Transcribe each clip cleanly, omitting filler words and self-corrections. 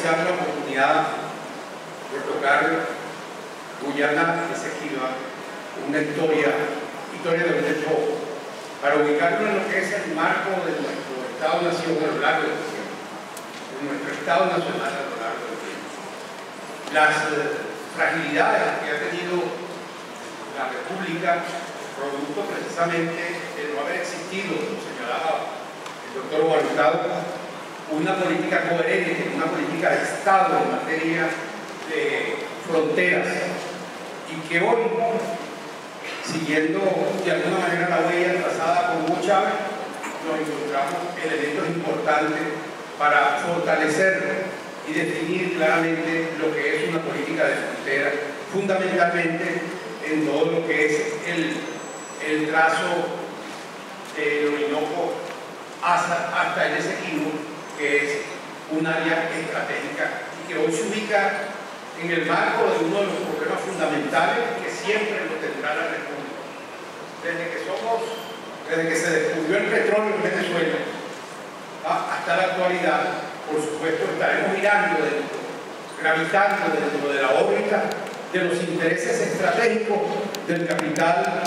aprovechar la oportunidad por tocar Guyana Esequiba, una historia de un hecho, para ubicarlo en lo que es el marco de nuestro Estado-Nación a lo largo del tiempo, de nuestro Estado Nacional a lo largo del tiempo. Las fragilidades que ha tenido la República, producto precisamente de no haber existido, como señalaba el doctor Guarutado, una política coherente, una política de Estado en materia de fronteras, y que hoy, siguiendo de alguna manera la huella trazada por Hugo Chávez, nos encontramos elementos importantes para fortalecer y definir claramente lo que es una política de frontera, fundamentalmente en todo lo que es el trazo del Orinoco hasta el Esequibo, que es un área estratégica y que hoy se ubica en el marco de uno de los problemas fundamentales que siempre lo tendrá la República. Desde que se descubrió el petróleo en Venezuela hasta la actualidad, por supuesto, estaremos gravitando dentro de la órbita de los intereses estratégicos del capital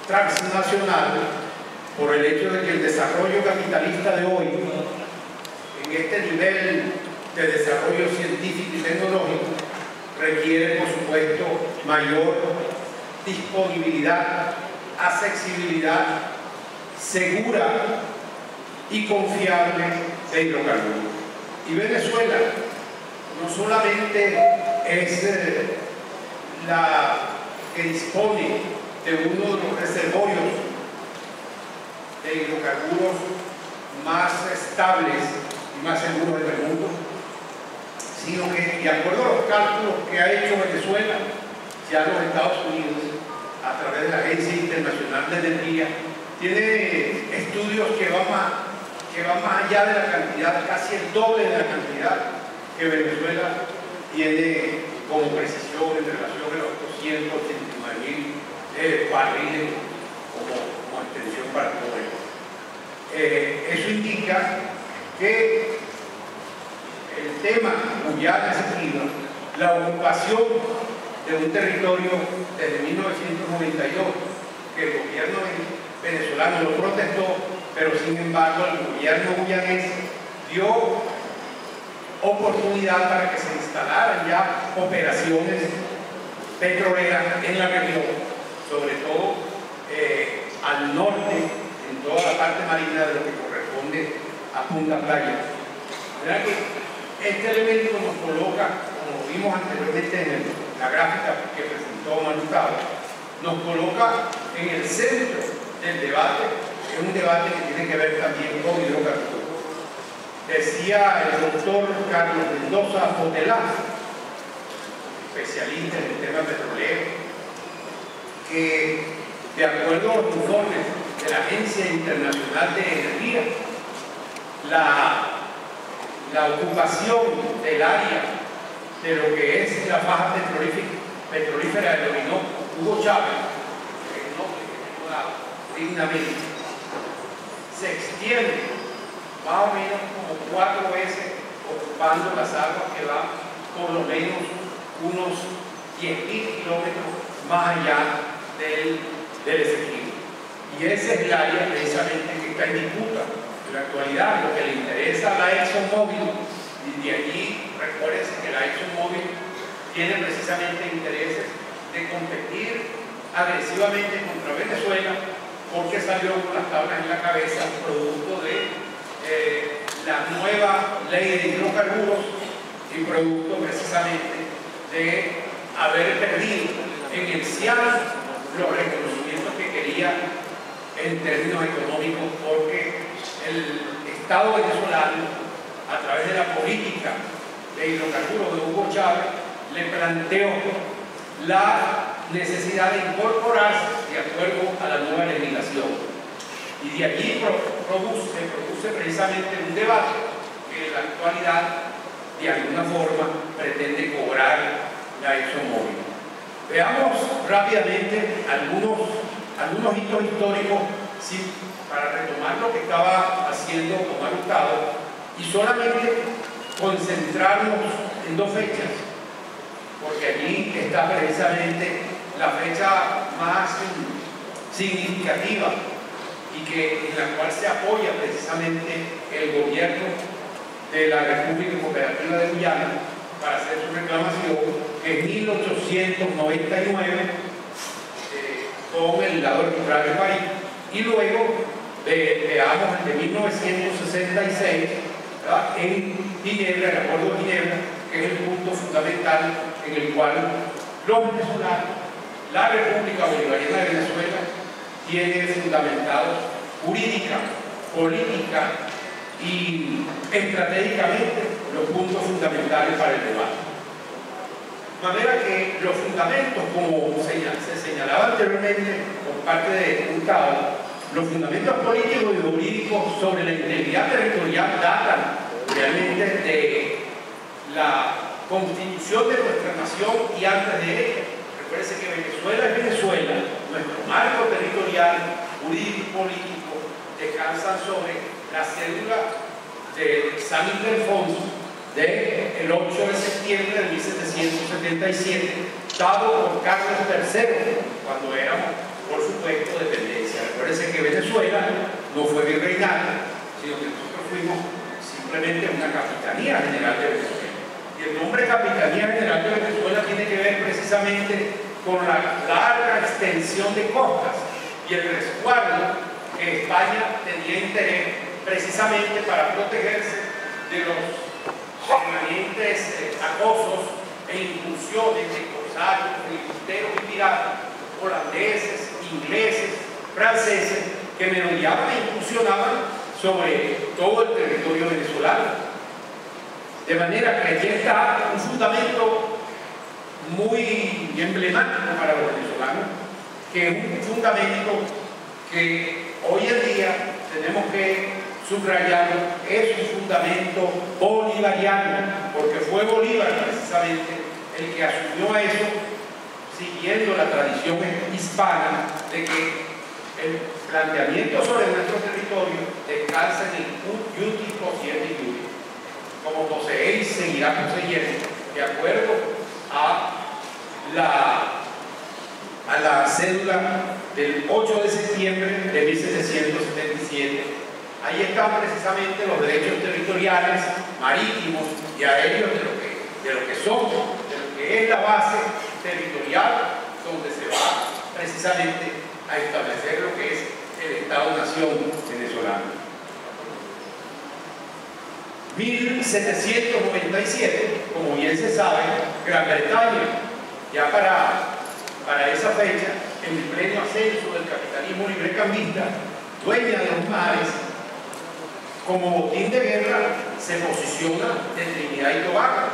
transnacional, por el hecho de que el desarrollo capitalista de hoy, en este nivel de desarrollo científico y tecnológico, requiere, por supuesto, mayor disponibilidad, accesibilidad segura y confiable de hidrocarburos. Y Venezuela no solamente es la que dispone de uno de los reservorios de hidrocarburos más estables y más seguros del mundo, sino que, de acuerdo a los cálculos que ha hecho Venezuela, ya los Estados Unidos, a través de la Agencia Internacional de Energía, tiene estudios que van más allá de la cantidad, casi el doble de la cantidad que Venezuela tiene como precisión en relación a los 289.000 barriles como extensión para todo esto. Eso indica que el tema Guyana Esequiba, la ocupación de un territorio desde 1992, que el gobierno venezolano lo protestó, pero sin embargo el gobierno guyanés dio oportunidad para que se instalaran ya operaciones petroleras en la región, sobre todo al norte, en toda la parte marina de lo que corresponde a Punta Playa. De verdad que este elemento nos coloca, como vimos anteriormente en la gráfica que presentó Manutado, nos coloca en el centro del debate, en un debate que tiene que ver también con hidrocarburos. Decía el doctor Carlos Mendoza Fotelá, especialista en el tema petrolero, que de acuerdo a los informes de la Agencia Internacional de Energía, la ocupación del área de lo que es la faja petrolífera del Orinoco, Hugo Chávez, el nombre que tengo dado dignamente, se extiende más o menos como 4 veces, ocupando las aguas que van por lo menos unos 10.000 kilómetros más allá del Esequibo. Y ese es el área precisamente que está en disputa en la actualidad, lo que le interesa a la ExxonMobil, y de allí recuérdense que la ExxonMobil tiene precisamente intereses de competir agresivamente contra Venezuela, porque salió con las tablas en la cabeza producto de la nueva ley de hidrocarburos y producto precisamente de haber perdido en el CIAN los reconocimientos que quería en términos económicos, porque el Estado venezolano, a través de la política de hidrocarburos de Hugo Chávez, le planteó la necesidad de incorporarse de acuerdo a la nueva legislación. Y de allí produce precisamente un debate que en la actualidad, de alguna forma, pretende cobrar la ExxonMobil. Veamos rápidamente algunos hitos históricos, sí, para retomar lo que estaba haciendo Omar Hurtado, y solamente con concentrarnos en dos fechas, porque allí está precisamente la fecha más significativa y en la cual se apoya precisamente el gobierno de la República Cooperativa de Guyana para hacer su reclamación, que es 1899, con el lado arbitral del país, y luego veamos el de 1966, ¿verdad?, en Ginebra, el Acuerdo de Ginebra, que es el punto fundamental en el cual los venezolanos, la República Bolivariana de Venezuela, tiene fundamentados jurídica, política y estratégicamente los puntos fundamentales para el debate. De manera que los fundamentos, como se señalaba anteriormente por parte de Hurtado, los fundamentos políticos y jurídicos sobre la integridad territorial datan realmente de la constitución de nuestra nación y antes de ella. Recuérdense que Venezuela es Venezuela, nuestro marco territorial, jurídico y político descansan sobre la cédula de San Ildefonso del 8 de septiembre de 1777, dado por Carlos III, cuando éramos, por supuesto, dependencia. Recuérdense que Venezuela no fue virreinato, sino que nosotros fuimos simplemente una Capitanía General de Venezuela. Y el nombre Capitanía General de Venezuela tiene que ver precisamente con la larga extensión de costas y el resguardo que España tenía interés precisamente para protegerse de los permanentes acosos e incursiones de corsarios, filibusteros y piratas, holandeses, ingleses, franceses, que merodeaban e incursionaban sobre todo el territorio venezolano. De manera que aquí está un fundamento muy emblemático para los venezolanos, que es un fundamento que hoy en día tenemos que subrayarlo, es un fundamento bolivariano, porque fue Bolívar precisamente el que asumió eso, siguiendo la tradición hispana de que el planteamiento sobre nuestro territorio descansa en el iutis possidendi iuris. Como poseéis, seguirá poseyendo, de acuerdo a la cédula del 8 de septiembre de 1777. Ahí están precisamente los derechos territoriales, marítimos y aéreos de lo que somos, de lo que es la base territorial donde se va precisamente a establecer lo que es el Estado-Nación venezolano. 1797, como bien se sabe, Gran Bretaña, ya para esa fecha, en el pleno ascenso del capitalismo librecambista, dueña de los mares, como botín de guerra, se posiciona en Trinidad y Tobago.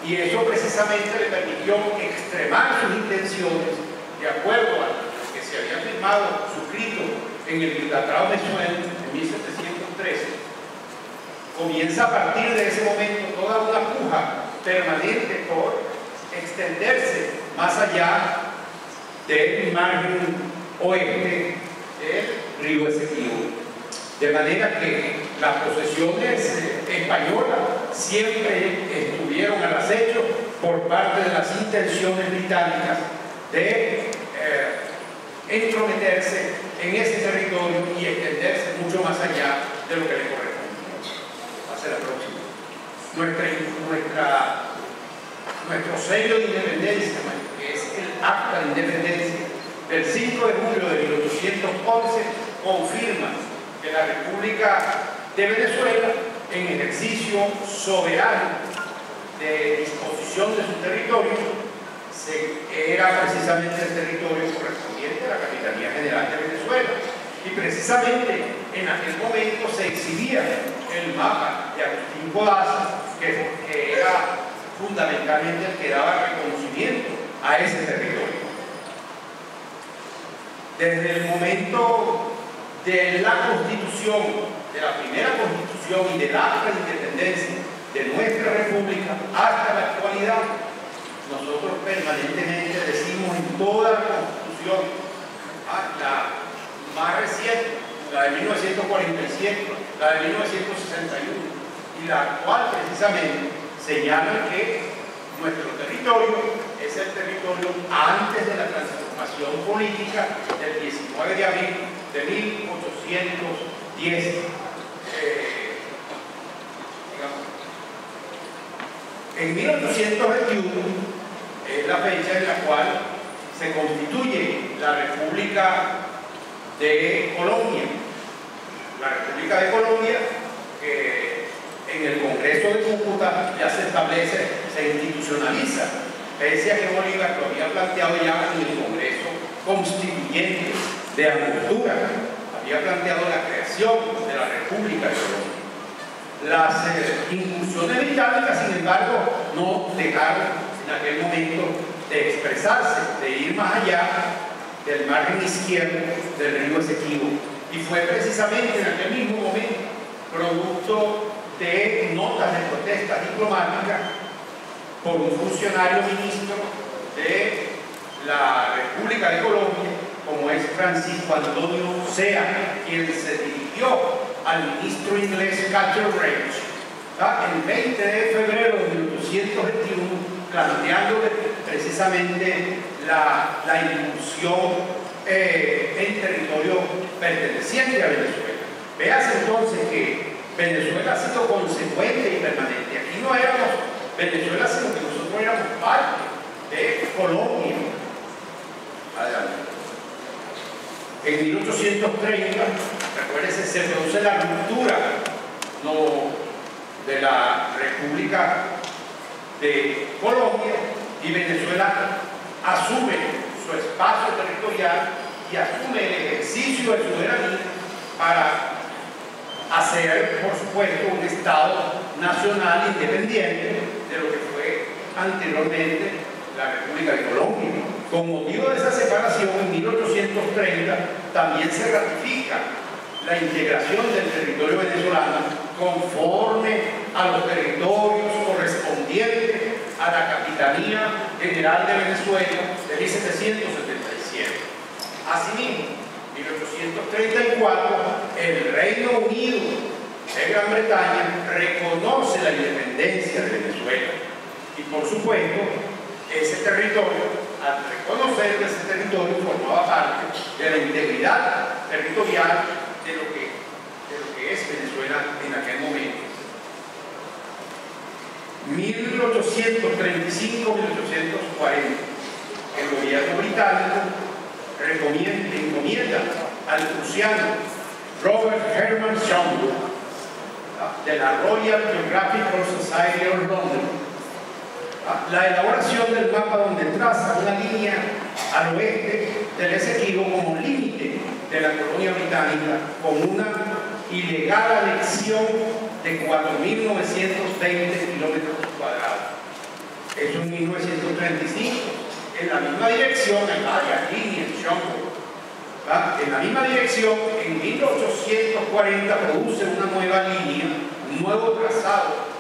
Y eso precisamente le permitió extremar sus intenciones de acuerdo a lo que se había firmado, suscrito en el Tratado de Suez en 1713. Comienza a partir de ese momento toda una puja permanente por extenderse más allá del margen oeste del río Esequibo. De manera que las posesiones españolas siempre estuvieron al acecho por parte de las intenciones británicas de entrometerse en ese territorio y extenderse mucho más allá de lo que le corresponde. La próxima. Nuestro sello de independencia, que es el Acta de Independencia del 5 de julio de 1811, confirma que la República de Venezuela, en ejercicio soberano de disposición de su territorio, era precisamente el territorio correspondiente a la Capitanía General de Venezuela. Y precisamente en aquel momento se exhibía el mapa de Agustín Codazzi, que era fundamentalmente el que daba reconocimiento a ese territorio. Desde el momento de la Constitución, de la primera Constitución y del Acta de Independencia de nuestra República hasta la actualidad, nosotros permanentemente decimos en toda la Constitución, la más reciente, la de 1947, la de 1961, y la cual precisamente señala que nuestro territorio es el territorio antes de la transformación política del 19 de abril de 1810. En 1821 es la fecha en la cual se constituye la República de Colombia. La República de Colombia, que en el Congreso de Cúcuta ya se establece, se institucionaliza, pese a que Bolívar lo había planteado ya en el Congreso Constituyente de Angostura, había planteado la creación de la República de Colombia. Las incursiones británicas, sin embargo, no dejaron en aquel momento de expresarse, de ir más allá del margen izquierdo del río Esequibo. Y fue precisamente en aquel mismo momento, producto de notas de protesta diplomática por un funcionario ministro de la República de Colombia, como es Francisco Antonio Sea, quien se dirigió al ministro inglés Castlereagh el 20 de febrero de 1821, planteándole precisamente la incursión en territorio perteneciente a Venezuela. Veas entonces que Venezuela ha sido consecuente y permanente. Aquí no éramos Venezuela, sino que nosotros éramos parte de Colombia. Adelante. En 1830, recuérdense, se produce la ruptura de la República de Colombia y Venezuela asume su espacio territorial y asume el ejercicio de soberanía para hacer, por supuesto, un Estado nacional independiente de lo que fue anteriormente la República de Colombia. Con motivo de esa separación, en 1830 también se ratifica la integración del territorio venezolano conforme a los territorios correspondientes a la Capitanía General de Venezuela de 1777. Asimismo, en 1834, el Reino Unido de Gran Bretaña reconoce la independencia de Venezuela y, por supuesto, ese territorio, al reconocer que ese territorio formaba parte de la integridad territorial de lo que es Venezuela en aquel momento. 1835-1840, el gobierno británico encomienda al prusiano Robert Herman Schomburg de la Royal Geographical Society of London la elaboración del mapa, donde traza una línea al oeste del Esequibo como límite de la colonia británica, con una ilegal anexión de 4.920 kilómetros cuadrados. Eso en 1935. En la misma dirección, hay varias líneas, en la misma dirección, en 1840 produce una nueva línea, un nuevo trazado,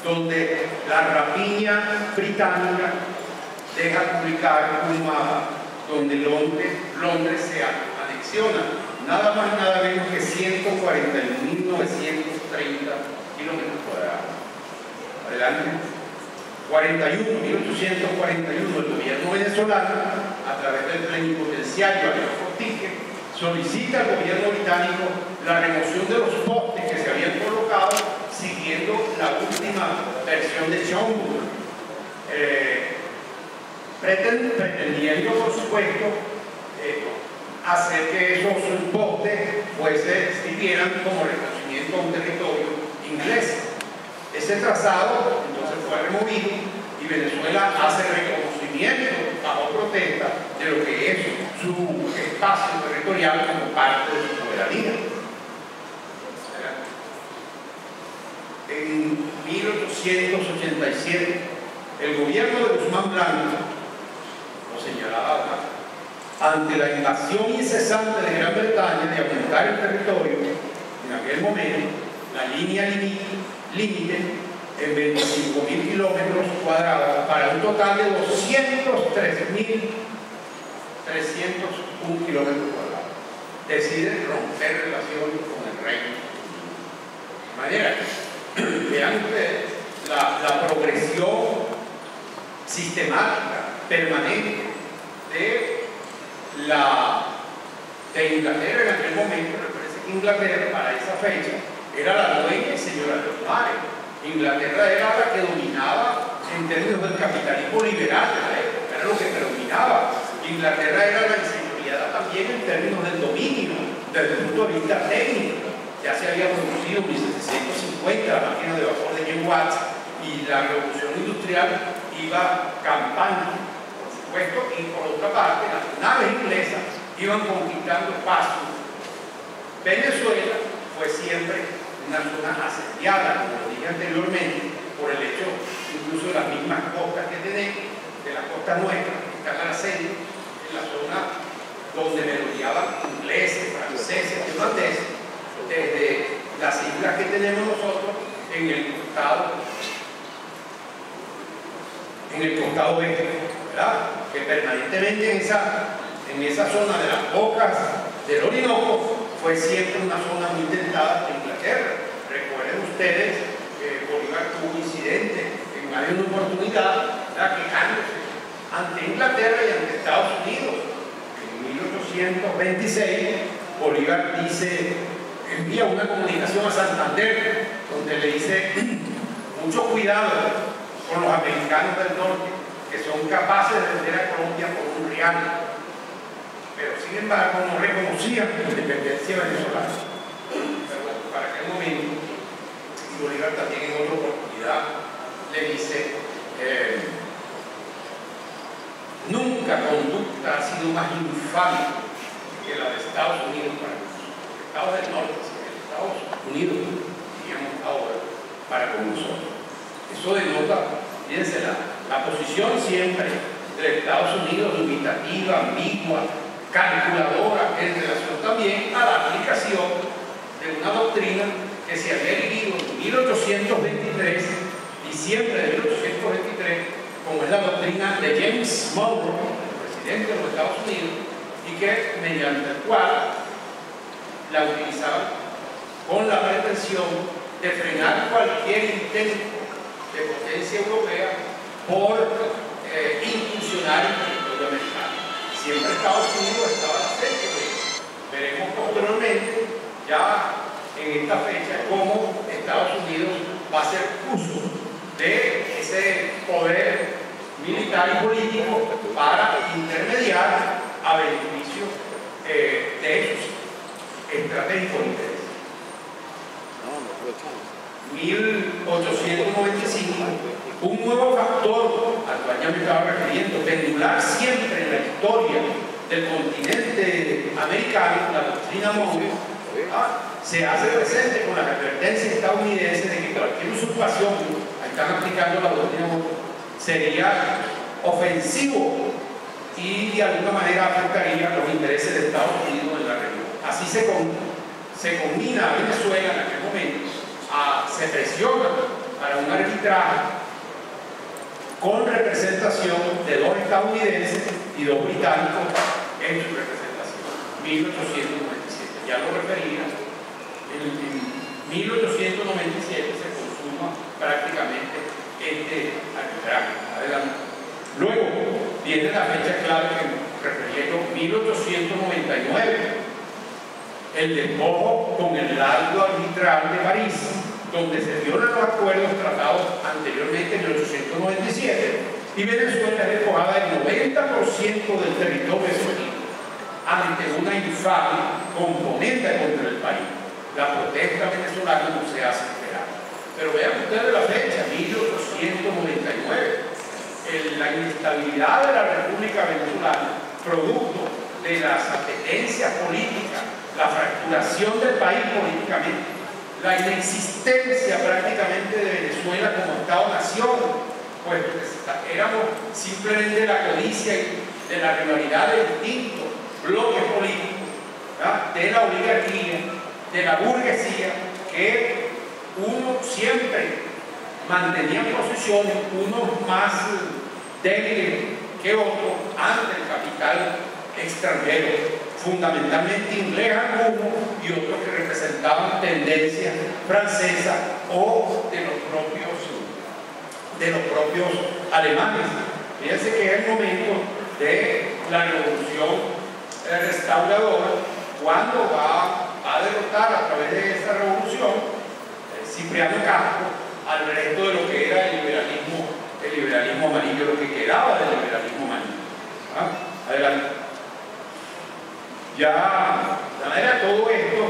donde la rapiña británica deja publicar un mapa donde Londres se anexiona nada más nada menos que 141.930 kilómetros cuadrados. Adelante. 1841, el gobierno venezolano, a través del plenipotenciario Alejo Fortije, solicita al gobierno británico la remoción de los postes que se habían colocado siguiendo la última versión de Schomburg, pretendiendo, por supuesto, hacer que esos postes sirvieran como reconocimiento a un territorio inglés. Ese trazado entonces fue removido y Venezuela hace reconocimiento bajo protesta de lo que es su espacio territorial como parte de su soberanía. En 1887, el gobierno de Guzmán Blanco, lo señalaba ante la invasión incesante de Gran Bretaña de aumentar el territorio, en aquel momento, la línea límite en 25.000 kilómetros cuadrados para un total de 203.301 kilómetros cuadrados. Decide romper relaciones con el reino. De manera Vean ustedes la progresión sistemática, permanente de Inglaterra en aquel momento. Recuerden que Inglaterra para esa fecha era la dueña y señora de los mares. Inglaterra era la que dominaba en términos del capitalismo liberal de la época, era lo que predominaba. Inglaterra era la enseñoreada también en términos del dominio, desde el punto de vista técnico. Ya se había producido en 1750 la máquina de vapor de James Watt y la revolución industrial iba campando, por supuesto, y por otra parte las naves inglesas iban conquistando espacios. Venezuela fue siempre una zona asediada, como lo dije anteriormente, por el hecho incluso de las mismas costas que tenemos, de la costa nuestra, que está en Araceli, en la zona donde merodeaban ingleses, franceses, irlandeses, desde las islas que tenemos nosotros en el costado oeste, ¿verdad? Que permanentemente en esa zona de las bocas del Orinoco fue siempre una zona muy tentada por Inglaterra. Recuerden ustedes que Bolívar tuvo un incidente en más de una oportunidad, ¿verdad?, quejándose ante Inglaterra y ante Estados Unidos. En 1826 Bolívar envía una comunicación a Santander donde le dice: mucho cuidado con los americanos del norte, que son capaces de vender a Colombia por un real, pero sin embargo no reconocían la independencia venezolana. Pero bueno, para aquel momento, Bolívar también en otra oportunidad le dice: nunca conducta ha sido más infame que la de Estados Unidos para nosotros. Estados del norte, Estados Unidos, digamos ahora, para con nosotros. Eso denota, fíjense, la posición siempre de Estados Unidos, limitativa, ambigua, calculadora, en relación también a la aplicación de una doctrina que se había vivido en 1823, diciembre de 1823, como es la doctrina de James Monroe, el presidente de los Estados Unidos, y que mediante el cual la utilizaban con la pretensión de frenar cualquier intento de potencia europea por incursionar en el territorio americano. Siempre Estados Unidos estaba cerca de eso. Veremos posteriormente, ya en esta fecha, cómo Estados Unidos va a hacer uso de ese poder militar y político para intermediar a beneficio de esos estratégicos intereses. 1895, un nuevo factor al cual ya me estaba refiriendo, pendular siempre en la historia del continente americano, la doctrina Monroe, se hace presente con las advertencias estadounidenses de que cualquier usurpación, ahí están aplicando la doctrina Monroe, sería ofensivo y de alguna manera afectaría los intereses de Estados Unidos en la región. Así se combina a Venezuela en aquel momento, se presiona para un arbitraje con representación de dos estadounidenses y dos británicos en su representación. 1897, ya lo refería, en 1897 se consuma prácticamente este arbitraje. Adelante. Luego viene la fecha clave que refería yo, 1899, el despojo con el largo arbitral de París, donde se violan los acuerdos tratados anteriormente en 1897, y Venezuela es despojada del 90% del territorio venezolano ante una infame componente contra el país. La protesta venezolana no se hace esperar. Pero vean ustedes la fecha, 1899. La inestabilidad de la República Venezolana, producto de las apetencias políticas, la fracturación del país políticamente, la inexistencia prácticamente de Venezuela como Estado-nación, pues éramos simplemente la codicia de la rivalidad de distintos bloques políticos, ¿verdad?, de la oligarquía, de la burguesía, que uno siempre mantenía posiciones, unos más débiles que otros ante el capital extranjero. fundamentalmente inglés algunos y otros que representaban tendencias francesas o de los propios alemanes. Fíjense que es el momento de la revolución restauradora, cuando va a derrotar a través de esa revolución Cipriano Castro al resto de lo que era el liberalismo amarillo, lo que quedaba del liberalismo amarillo. ¿Ah? Adelante. Ya, de manera todo esto,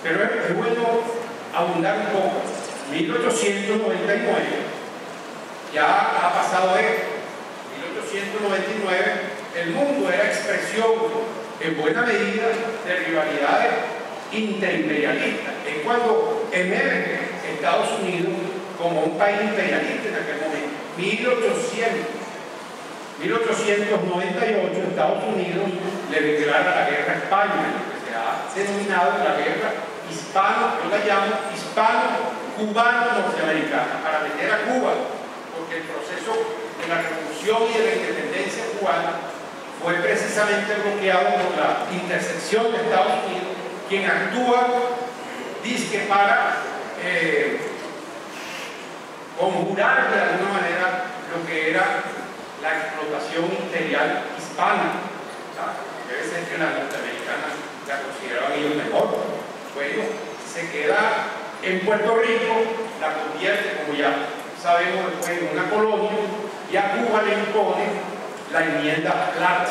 pero es bueno abundar un poco. 1899, ya ha pasado esto. 1899, el mundo era expresión, en buena medida, de rivalidades interimperialistas. Es cuando emerge Estados Unidos como un país imperialista en aquel momento. 1898, Estados Unidos le declara la guerra a España, lo que se ha denominado la guerra hispano, yo la llamo hispano-cubano-norteamericana, para meter a Cuba, porque el proceso de la revolución y de la independencia cubana fue precisamente bloqueado por la intersección de Estados Unidos, quien actúa, dice, para conjurar de alguna manera lo que era la explotación imperial hispana. Debe ser que las norteamericanas la consideraban ellos mejor. Bueno, se queda en Puerto Rico, la convierte, como ya sabemos, después en una colonia, y a Cuba le impone la enmienda Platt,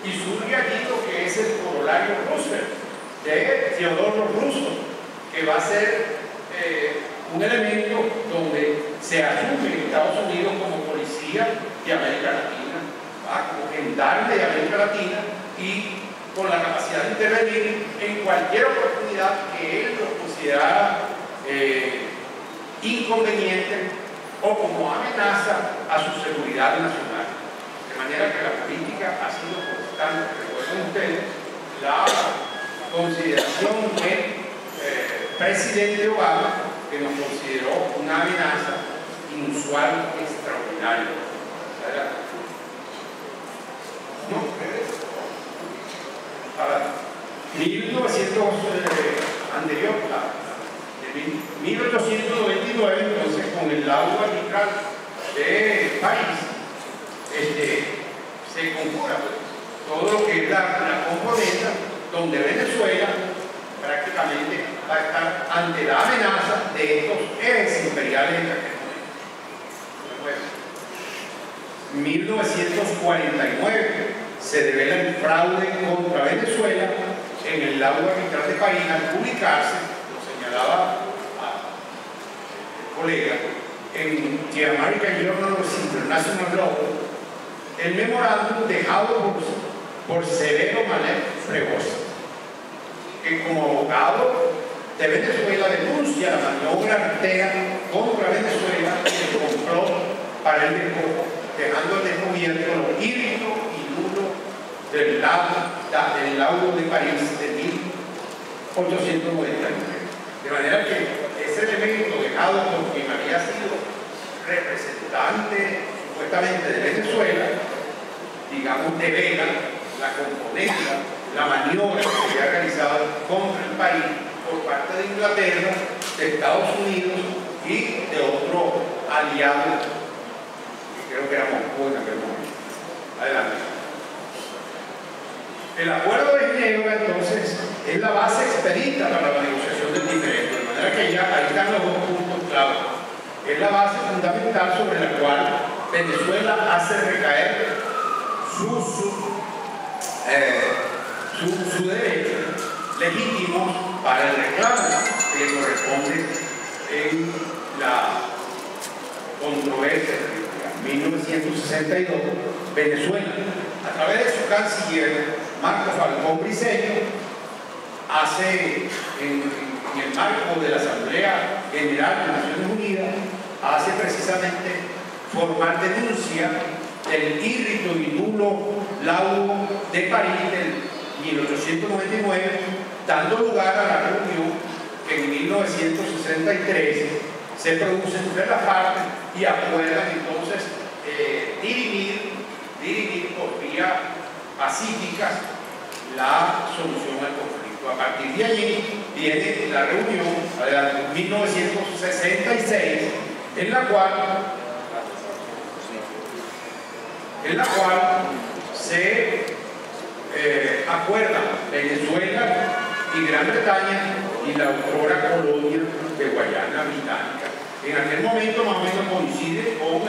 y surge allí lo que es el corolario Roosevelt, de Theodore Roosevelt, que va a ser un elemento donde se asume Estados Unidos como policía de América Latina, como gendarme de América Latina, y con la capacidad de intervenir en cualquier oportunidad que él lo considerara inconveniente o como amenaza a su seguridad nacional. De manera que la política ha sido constante. Recuerden ustedes la consideración del presidente Obama, que nos consideró una amenaza inusual, extraordinaria. ¿No? Ahora, 1899, entonces, con el laudo arbitral de París, se conjura todo lo que es la componente donde Venezuela prácticamente va a estar ante la amenaza de estos ejes imperiales en aquel momento. 1949 se revela el fraude contra Venezuela en el laudo arbitral de París al publicarse, lo señalaba el colega, en The American Journal of International Law, el memorándum dejado por Severo Manet Fregoso, que como abogado de Venezuela denuncia la maniobra artea contra Venezuela y el complot para el despojo, dejando al descubierto lo írico y nulo del laudo de París de 1899. De manera que ese elemento dejado por quien había sido representante supuestamente de Venezuela, digamos, devela la componente, la maniobra que se había realizado contra el país por parte de Inglaterra, de Estados Unidos y de otro aliado, que creo que era Moscú en aquel momento. Adelante. El acuerdo de Ginebra, entonces, es la base expedita para la negociación del diferendo, de manera que ya ahí están los dos puntos clave. Es la base fundamental sobre la cual Venezuela hace recaer su derecho legítimo para el reclamo que le corresponde en la controversia de 1962. Venezuela, a través de su canciller Marco Falcón Briceño, hace en el marco de la Asamblea General de Naciones Unidas, hace precisamente formar denuncia del írrito y nulo laudo de París del 1899, dando lugar a la reunión que en 1963 se produce entre las partes y acuerdan entonces dirimir por vía pacíficas la solución al conflicto. A partir de allí viene la reunión de 1966, en la cual se acuerdan Venezuela y Gran Bretaña y la autora colonia de Guayana Británica. En aquel momento más o menos coincide con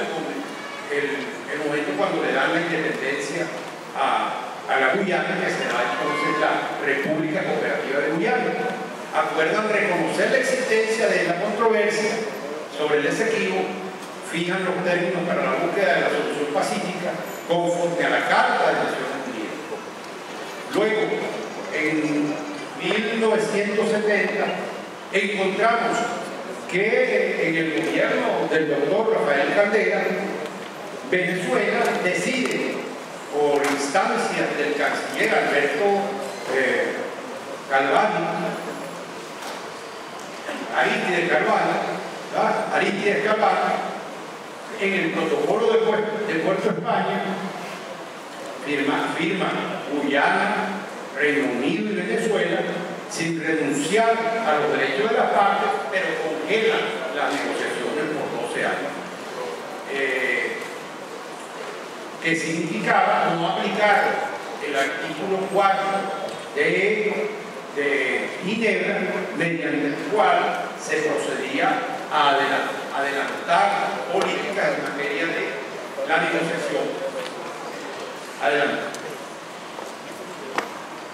el momento cuando le dan la independencia a la Guyana, que se da entonces la República Cooperativa de Guyana. Acuerdan reconocer la existencia de la controversia sobre el Esequibo, fijan los términos para la búsqueda de la solución pacífica conforme a la Carta de Naciones Unidas. Luego, en 1970, encontramos que en el gobierno del doctor Rafael Caldera, Venezuela decide, por instancias del canciller Alberto Arístides Calvani, en el protocolo de Puerto España, firma Guyana, Reino Unido y Venezuela, sin renunciar a los derechos de las partes, pero congela las negociaciones por 12 años. Que significaba no aplicar el artículo 4 de Ginebra, mediante el cual se procedía a adelantar políticas en materia de la negociación. Adelante.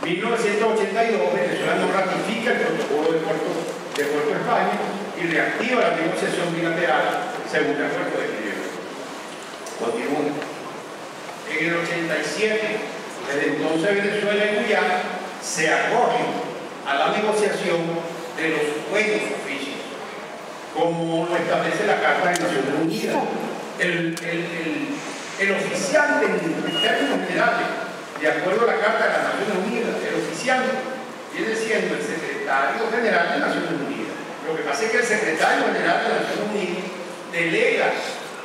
1982, Venezuela no ratifica el protocolo de Puerto España y reactiva la negociación bilateral según el acuerdo de Ginebra. Continúa. En el 87, desde entonces Venezuela y Guyana se acogen a la negociación de los buenos oficios, como lo establece la Carta de Naciones Unidas. El oficiante, en términos generales, de acuerdo a la Carta de las Naciones Unidas, el oficiante viene siendo el secretario general de Naciones Unidas. Lo que pasa es que el secretario general de Naciones Unidas delega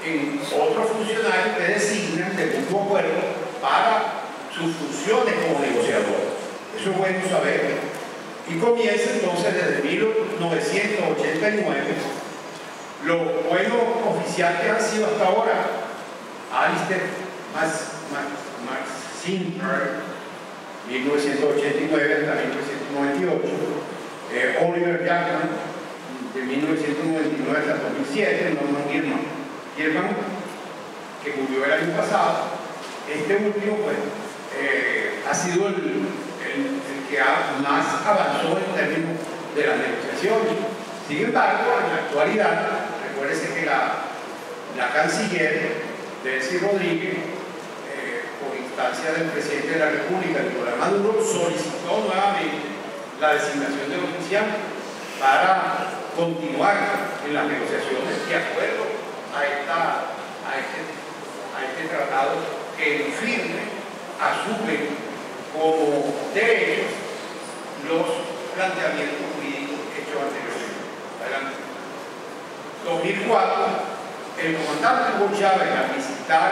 en otros funcionarios que designan de mutuo acuerdo para sus funciones como negociador. Eso es bueno saber. Y comienza entonces desde 1989. Los buenos oficiantes han sido hasta ahora Alistair McIntyre, 1989 hasta 1998, Oliver Jackman, de 1999 hasta 2007, Norman Gilman, que murió el año pasado. Este último pues, ha sido el que más avanzó en términos de las negociaciones. Sin embargo, en la actualidad, recuérdese que la canciller Delcy Rodríguez, por instancia del presidente de la República, Nicolás Maduro, solicitó nuevamente la designación del oficial para continuar en las negociaciones de acuerdo a este tratado que firme asume como derechos los planteamientos jurídicos hechos anteriormente. Adelante. 2004, el comandante Hugo Chávez, al visitar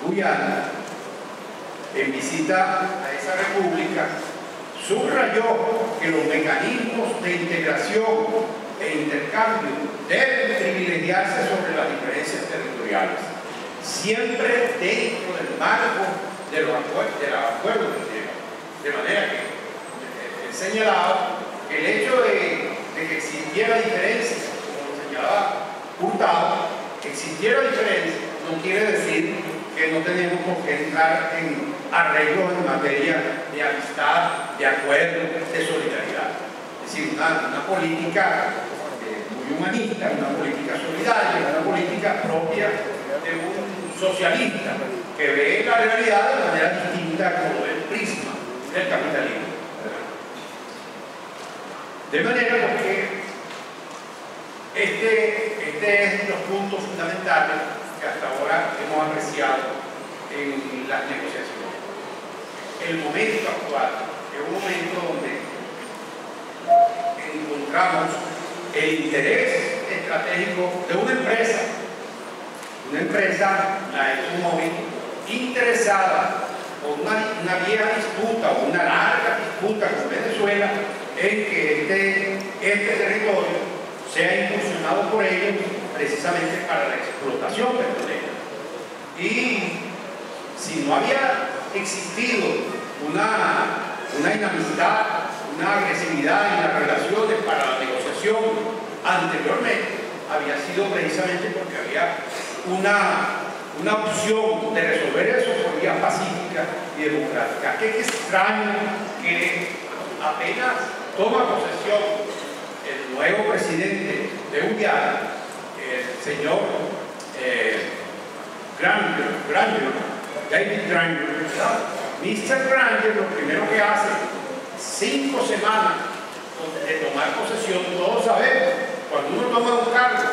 Guyana, en visita a esa república, subrayó que los mecanismos de integración e intercambio deben privilegiarse sobre las diferencias territoriales, siempre dentro del marco de los acuerdos de Ginebra. De manera que he señalado que el hecho de que existiera diferencia, como lo señalaba Hurtado, que existiera diferencia no quiere decir que no tenemos por qué entrar en arreglos en materia de amistad, de acuerdo, de solidaridad. Es decir, una política muy humanista, una política solidaria, una política propia de un socialista que ve la realidad de manera distinta como el prisma del capitalismo. De manera que este es los puntos fundamentales que hasta ahora hemos apreciado en las negociaciones. El momento actual es un momento donde encontramos el interés estratégico de una empresa, la ExxonMobil, interesada o una vieja disputa o una larga disputa con Venezuela en que este territorio sea incursionado por ellos precisamente para la explotación petrolera. Y si no había existido una enemistad, una agresividad en las relaciones para la negociación anteriormente, había sido precisamente porque había una opción de resolver eso por vía pacífica y democrática. Qué extraño que apenas toma posesión el nuevo presidente de Guyana, el señor David Granger, Mr. Granger, lo primero que hace, 5 semanas de tomar posesión, todos sabemos, cuando uno toma un cargo,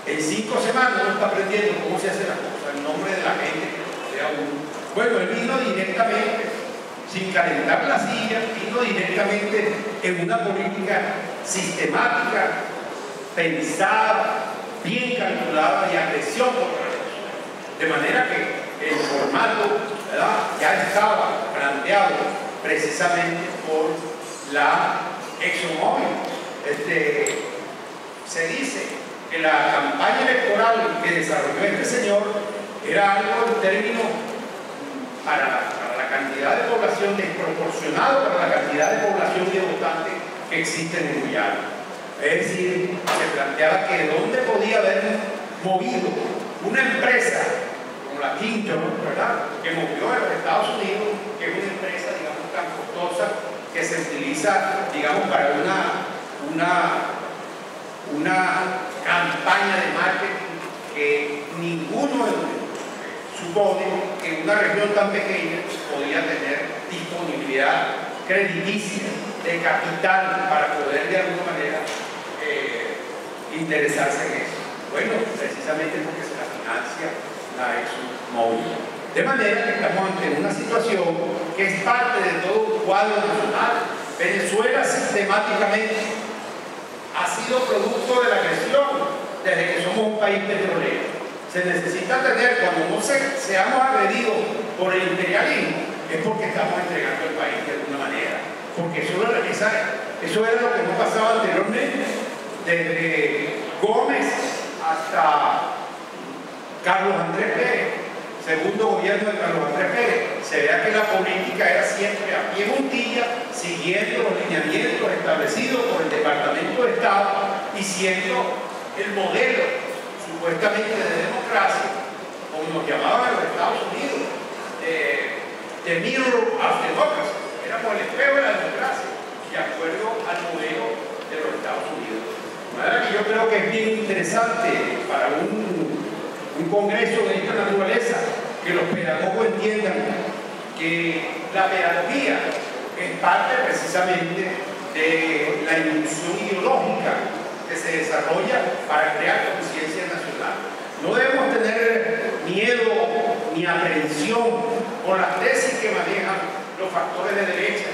en 5 semanas uno está aprendiendo cómo se hace la cosa, en nombre de la gente que sea uno. Bueno, él vino directamente, sin calentar la silla, vino directamente en una política sistemática, pensada, bien calculada y agresión contra la nación. De manera que el formato, ¿verdad?, ya estaba planteado precisamente por la ExxonMobil. Se dice que la campaña electoral que desarrolló este señor era algo en términos para la cantidad de población, desproporcionado para la cantidad de población y de votantes que existen en Guyana. Es decir, se planteaba que dónde podía haber movido una empresa como la Quinto, ¿verdad?, que movió a los Estados Unidos, que es una empresa, digamos, tan costosa, que se utiliza, digamos, para una campaña de marketing que ninguno supone que en una región tan pequeña podía tener disponibilidad crediticia de capital para poder de alguna manera interesarse en eso. Bueno, precisamente porque se la financia la ExxonMobil. De manera que estamos ante una situación que es parte de todo un cuadro nacional. Venezuela sistemáticamente ha sido producto de la agresión desde que somos un país petrolero. Se necesita tener, cuando no seamos agredidos por el imperialismo, es porque estamos entregando el país de alguna manera. Porque eso era lo que no pasaba anteriormente, desde Gómez hasta Carlos Andrés Pérez, segundo gobierno de Carlos Andrés Pérez. Se vea que la política era siempre a pie juntilla, siguiendo los lineamientos establecidos por el Departamento de Estado y siendo el modelo supuestamente de democracia, como nos llamaban en los Estados Unidos, the mirror of democracy. Éramos el espejo de la democracia, de acuerdo al modelo de los Estados Unidos. De manera que yo creo que es bien interesante para un congreso de esta naturaleza que los pedagogos entiendan que la pedagogía es parte precisamente de la inducción ideológica que se desarrolla para crear conciencia nacional. No debemos tener miedo ni aprehensión por las tesis que manejan los factores de derecha,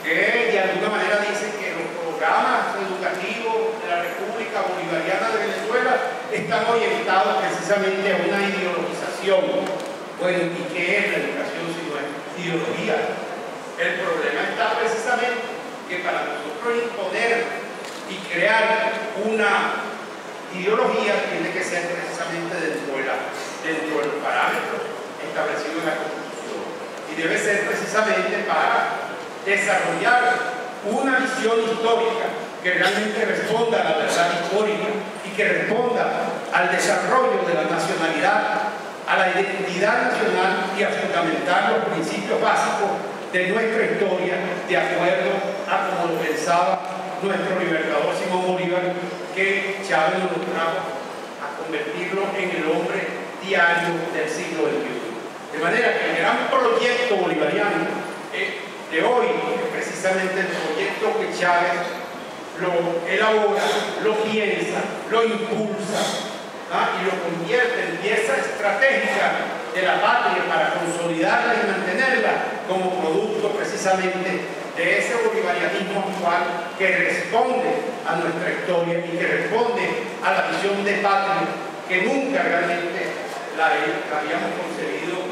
que de alguna manera dicen que los programas educativos de la República Bolivariana de Venezuela están orientados precisamente a una ideologización. Bueno, ¿y qué es la educación si no es ideología? El problema está precisamente que para nosotros imponer y crear una ideología tiene que ser precisamente dentro de los parámetros establecidos en la Constitución. Y debe ser precisamente para desarrollar una visión histórica que realmente responda a la verdad histórica y que responda al desarrollo de la nacionalidad, a la identidad nacional y a fundamentar los principios básicos de nuestra historia de acuerdo a como lo pensaba nuestro libertador Simón Bolívar, que Chávez nos trajo a convertirlo en el hombre diario del siglo XXI. De manera que el gran proyecto bolivariano de hoy es precisamente el proyecto que Chávez lo elabora, lo piensa, lo impulsa, y lo convierte en pieza estratégica de la patria para consolidarla y mantenerla como producto precisamente de ese bolivarianismo actual que responde a nuestra historia y que responde a la visión de patria que nunca realmente la habíamos concebido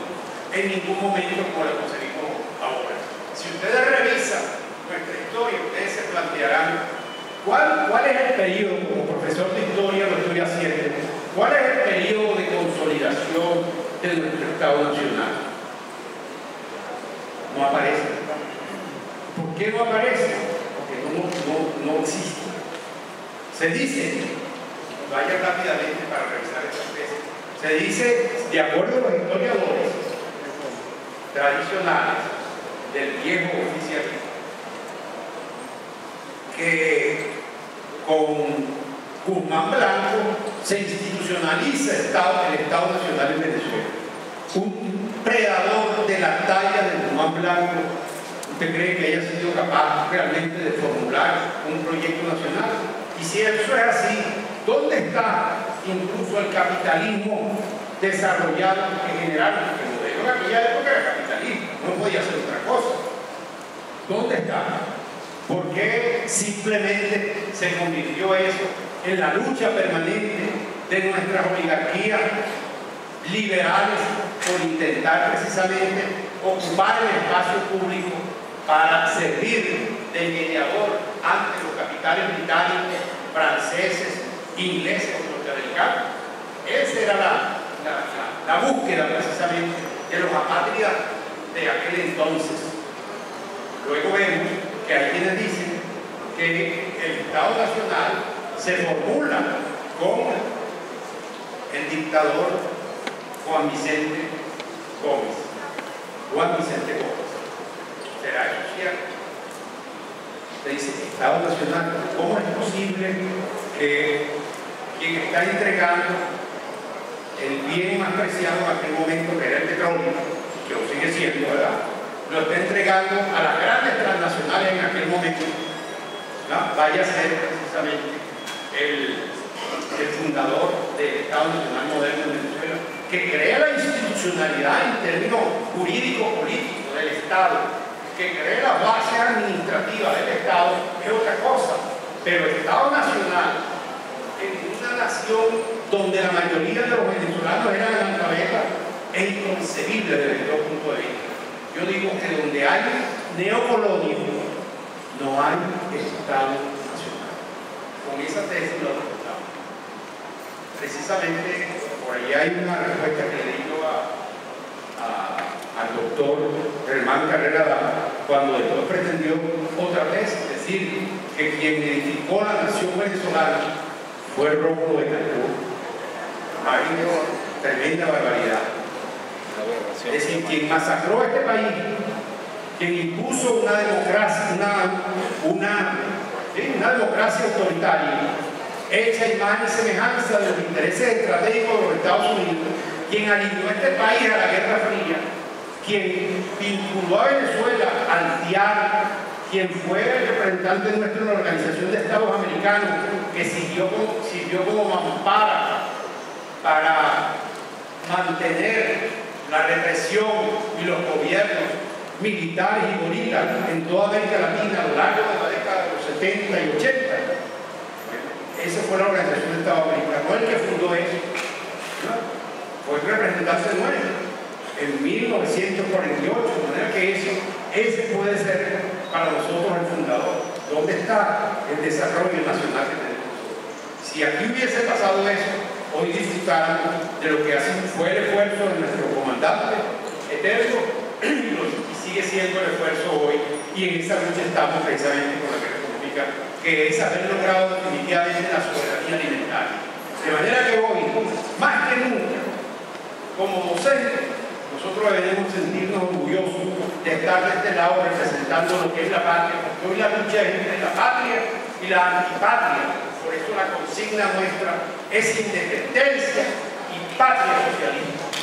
en ningún momento como la concebimos ahora. Si ustedes revisan nuestra historia, ustedes se plantearán cuál es el periodo, como profesor de historia lo estoy haciendo, cuál es el periodo de consolidación de nuestro Estado Nacional. No aparece. ¿Por qué no aparece? Porque no existe. Se dice, vaya rápidamente para revisar estas tesis, se dice, de acuerdo a los historiadores tradicionales del viejo oficialismo, que con Guzmán Blanco se institucionaliza el Estado Nacional en Venezuela. Un predador de la talla de Guzmán Blanco, ¿usted cree que haya sido capaz realmente de formular un proyecto nacional? Y si eso es así, ¿dónde está incluso el capitalismo desarrollado en general? Porque el modelo en aquella época era capitalismo, no podía ser otra cosa. ¿Dónde está? ¿Por qué simplemente se convirtió eso en la lucha permanente de nuestras oligarquías liberales por intentar precisamente ocupar el espacio público para servir de mediador ante los capitales británicos, franceses, ingleses o norteamericanos? Esa era la búsqueda precisamente de los apátridas de aquel entonces. Luego vemos que hay quienes dicen que el Estado Nacional se formula con el dictador Juan Vicente Gómez. ¿Será eso cierto? Se dice Estado Nacional. ¿Cómo es posible que quien está entregando el bien más preciado en aquel momento, que era el petróleo, que lo sigue siendo, ¿verdad?, lo está entregando a las grandes transnacionales en aquel momento, ¿no?, vaya a ser precisamente el fundador del Estado Nacional moderno en Venezuela, que crea la institucionalidad en términos jurídico-políticos del Estado, que cree las bases administrativas del Estado, es otra cosa. Pero el Estado Nacional, en una nación donde la mayoría de los venezolanos eran analfabetas, es inconcebible desde todo punto de vista. Yo digo que donde hay neocolonia, no hay Estado Nacional. Con esa tesis lo resultamos. Precisamente por ahí hay una respuesta que le digo al doctor Germán Carrera Dama, cuando después pretendió otra vez decir que quien edificó la nación venezolana fue Rómulo Betancourt. Tremenda barbaridad. Es decir, quien masacró a este país, quien impuso una democracia autoritaria, hecha imagen y semejanza de los intereses estratégicos de los Estados Unidos, quien alineó a este país a la Guerra Fría, quien vinculó a Venezuela al diálogo, quien fue el representante nuestro en la Organización de Estados Americanos, que sirvió como mampara para mantener la represión y los gobiernos militares y bonitas en toda América Latina a lo largo de la década de los 70 y 80. Esa fue la Organización de Estados Americanos, no el que fundó eso, ¿no? Fue el representante nuestro en 1948, de manera que ese puede ser para nosotros el fundador. ¿Dónde está el desarrollo nacional que tenemos nosotros? Si aquí hubiese pasado eso, hoy disfrutáramos de lo que fue el esfuerzo de nuestro comandante eterno y sigue siendo el esfuerzo hoy, y en esa lucha estamos precisamente con la guerra económica, que es haber logrado definitivamente la soberanía alimentaria. De manera que hoy, más que nunca, como docentes, nosotros debemos sentirnos orgullosos de estar de este lado representando lo que es la patria, porque hoy la lucha es entre la patria y la antipatria. Por eso la consigna nuestra es independencia y patria socialista.